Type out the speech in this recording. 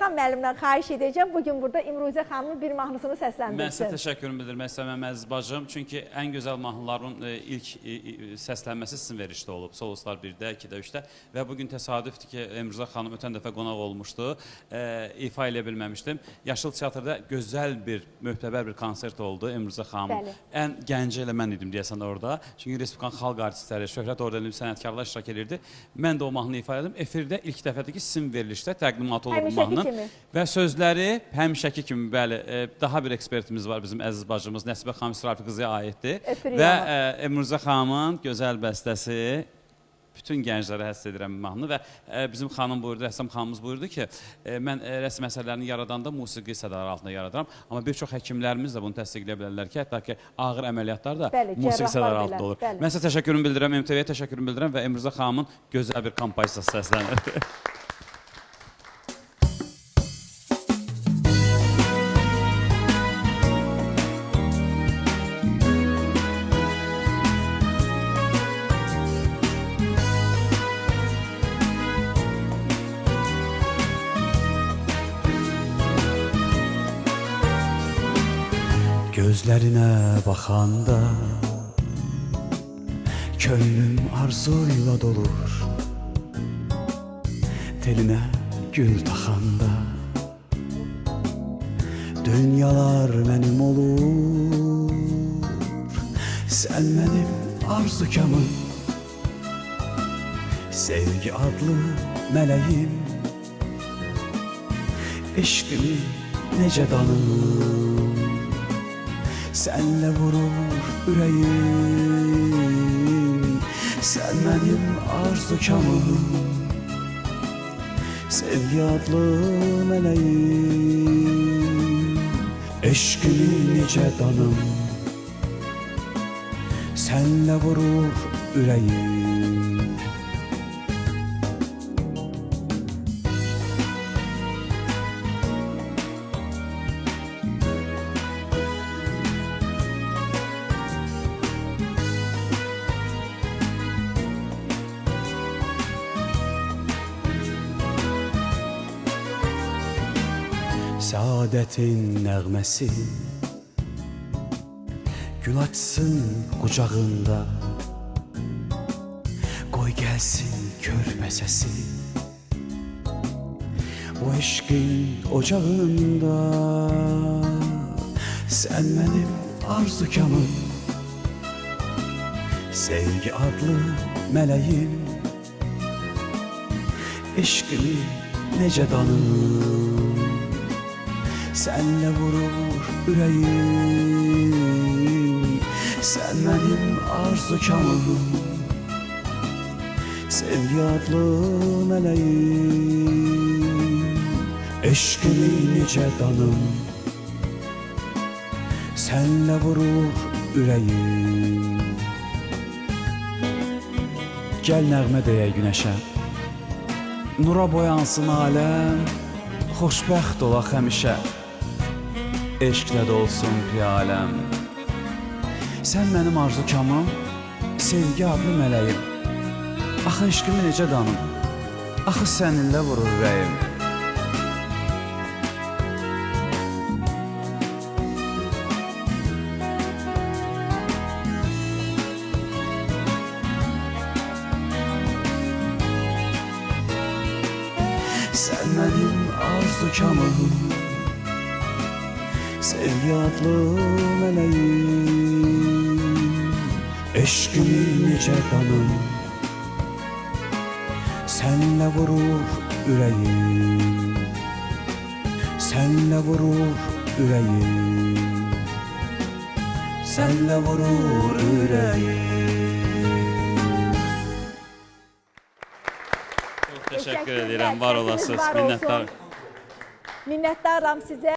Rəsmixan müəllimdən xahiş edəcəm. Bugün burada İmruzə xanımın bir mahnısını səsləndirsin. Mən sizə təşəkkürümü bildirmək istəyirəm əziz bacım. Çünki ən gözəl mahnıların ilk səslənməsi sizin verişdə olub. Soluslar 1-də, 2-də, 3-də. Və bugün təsadüfdür ki, İmruzə xanım ötən dəfə qonaq olmuşdu. İfa eləyə bilməmişdim. Yaşıl Teatrda gözəl bir, möhtəbər bir konsert oldu İmruzə xanım. Ən gənci elə mən idim deyəsən orada. Çünki Respublikan xalq artistləri, Şöhrət ordenli sənətkarlar iştirak edirdi. Mən də o mahnını ifa elədim. Efirdə ilk dəfədir ki, sizin verilişdə təqdimat olur bu mahnının. Və sözləri həmişəki kimi, bəli, daha bir ekspertimiz var bizim əziz bacımız Nəsibə xanım İsrafi qızıya aiddir. Və İmruzə xanımın gözəl bəstəsi bütün gənclərə həsr edirəm mahnını və bizim xanım buyurdu, rəssam xanımız buyurdu ki, mən rəsm əsərlərini yaradanda musiqi sədaları altında yaradıram. Amma bir çox həkimlərimiz də bunu təsdiqləyə bilərlər ki, hətta ki, ağır əməliyyatlar da musiqi sədaları altında olur. Mən sizə təşəkkürümü bildirəm, MTV-yə təşəkkürümü bildirəm və İmruzə xanımın gözəl bir kompozisiyası səslənir. Gözlerine bakanda könlüm arzuyla dolur. Teline gül taxanda dünyalar benim olur. Sen benim arzukamım, sevgi adlı meleğim. Eşkimi nece danım, senle vurur yüreğim. Sen benim arzukamım, sevgi adlı meleğim. Eşkimi nice danım, senle vurur yüreğim. Saadetin nəğməsi gül açsın qucağında, qoy gəlsin körpə səsi o eşqin ocağında. Sən mənim arzukamım, sevgi adlı mələğim. Eşqimi necə danım, senle vurur yüreğim. Sen benim arzukamım, sevgi adlı meleğim. Eşkimi nice danım, senle vurur yüreğim. Gel nəğmə deyək günəşə, nura boyansın aləm, xoşbəxt olaq həmişə. Eşqlə dolsun piyaləm. Sən mənim arzukamım, sevgi adlı mələyim. Axı eşqimi necə danım, axı səninlə vurur ürəyim. Sən mənim arzukamım, sevgi adlı meleğim. Eşkimi nice danım, senle vurur yüreğim. Senle vurur yüreğim, senle vurur yüreğim. Çok teşekkür ederim, var olasınız, minnettarım. Minnettarım size.